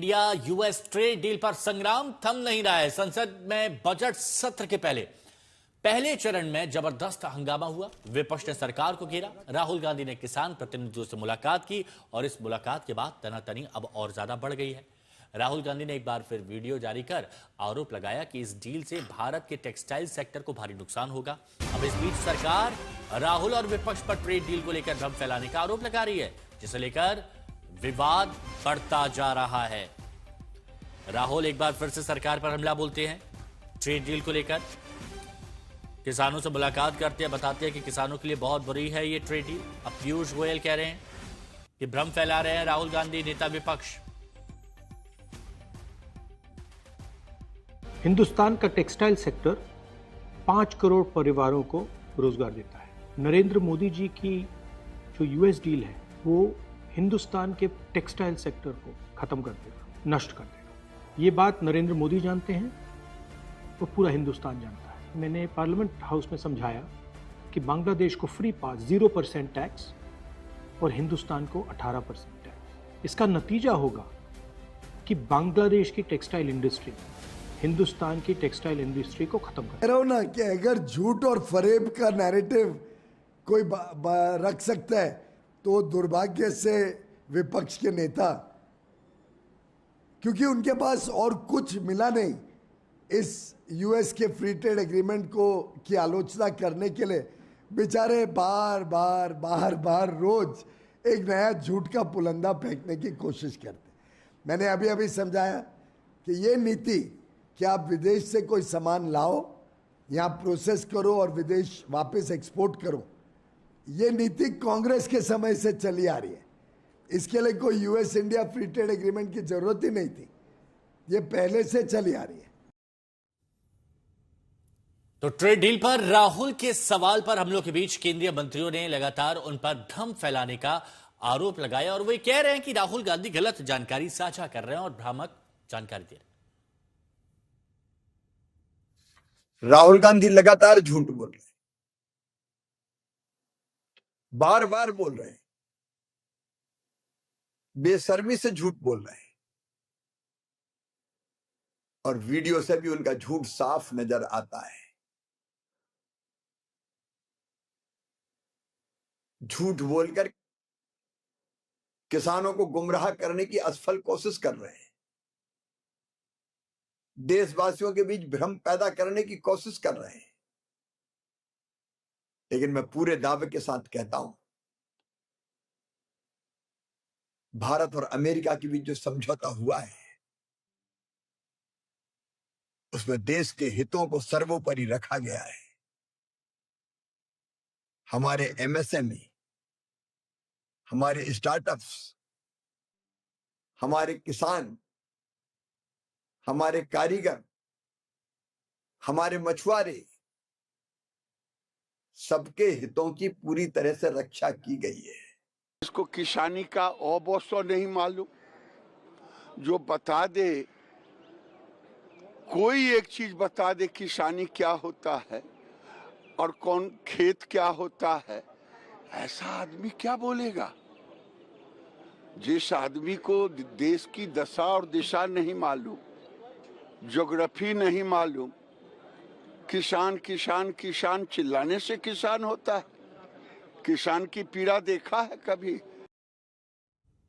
India US trade deal पर संग्राम थम नहीं रहा है। संसद में बजट सत्र के पहले चरण में जबरदस्त हंगामा हुआ। विपक्ष ने सरकार को घेरा। राहुल गांधी ने किसान प्रतिनिधियों से मुलाकात की और इस मुलाकात के बाद तनातनी अब और ज्यादा बढ़ गई है। राहुल गांधी ने एक बार फिर वीडियो जारी कर आरोप लगाया कि इस डील से भारत के टेक्सटाइल सेक्टर को भारी नुकसान होगा। अब इस बीच सरकार राहुल और विपक्ष पर ट्रेड डील को लेकर भ्रम फैलाने का आरोप लगा रही है, जिसे लेकर विवाद बढ़ता जा रहा है। राहुल एक बार फिर से सरकार पर हमला बोलते हैं। ट्रेड डील को लेकर किसानों से मुलाकात करते हैं, बताते हैं कि किसानों के लिए बहुत बुरी है ये ट्रेड डील। अब पीयूष गोयल कह रहे हैं कि भ्रम फैला रहे हैं राहुल गांधी, नेता विपक्ष। हिंदुस्तान का टेक्सटाइल सेक्टर 5 करोड़ परिवारों को रोजगार देता है। नरेंद्र मोदी जी की जो यूएस डील है वो हिंदुस्तान के टेक्सटाइल सेक्टर को खत्म कर देगा, नष्ट कर देगा। ये बात नरेंद्र मोदी जानते हैं और पूरा हिंदुस्तान जानता है। मैंने पार्लियामेंट हाउस में समझाया कि बांग्लादेश को फ्री पास 0% टैक्स और हिंदुस्तान को 18% टैक्स। इसका नतीजा होगा कि बांग्लादेश की टेक्सटाइल इंडस्ट्री हिंदुस्तान की टेक्सटाइल इंडस्ट्री को खत्म कर रहा हूं ना कि अगर झूठ और फरेब का नैरेटिव कोई रख सकता है तो दुर्भाग्य से विपक्ष के नेता, क्योंकि उनके पास और कुछ मिला नहीं इस यूएस के फ्री ट्रेड एग्रीमेंट को की आलोचना करने के लिए, बेचारे बार बार रोज एक नया झूठ का पुलंदा फेंकने की कोशिश करते। मैंने अभी समझाया कि ये नीति कि आप विदेश से कोई सामान लाओ, यहाँ प्रोसेस करो और विदेश वापस एक्सपोर्ट करो, ये नीति कांग्रेस के समय से चली आ रही है। इसके लिए कोई US India free trade agreement की जरूरत ही नहीं थी, ये पहले से चली आ रही है। तो ट्रेड डील पर राहुल के सवाल पर हम लोग के बीच केंद्रीय मंत्रियों ने लगातार उन पर भ्रम फैलाने का आरोप लगाया और वे कह रहे हैं कि राहुल गांधी गलत जानकारी साझा कर रहे हैं और भ्रामक जानकारी दे रहे हैं। राहुल गांधी लगातार झूठ बोल रहे हैं, बार बार बोल रहे हैं, बेशर्मी से झूठ बोल रहे हैं और वीडियो से भी उनका झूठ साफ नजर आता है। झूठ बोलकर किसानों को गुमराह करने की असफल कोशिश कर रहे हैं, देशवासियों के बीच भ्रम पैदा करने की कोशिश कर रहे हैं। लेकिन मैं पूरे दावे के साथ कहता हूं, भारत और अमेरिका के बीच जो समझौता हुआ है उसमें देश के हितों को सर्वोपरि रखा गया है। हमारे एमएसएमई, हमारे स्टार्टअप्स, हमारे किसान, हमारे कारीगर, हमारे मछुआरे, सबके हितों की पूरी तरह से रक्षा की गई है। इसको किसानी का औबोसो नहीं मालूम, जो बता दे, कोई एक चीज बता दे किसानी क्या होता है और कौन खेत क्या होता है, ऐसा आदमी क्या बोलेगा? जिस आदमी को देश की दशा और दिशा नहीं मालूम, ज्योग्राफी नहीं मालूम, किसान किसान किसान चिल्लाने से किसान होता है? किसान की पीड़ा देखा है कभी?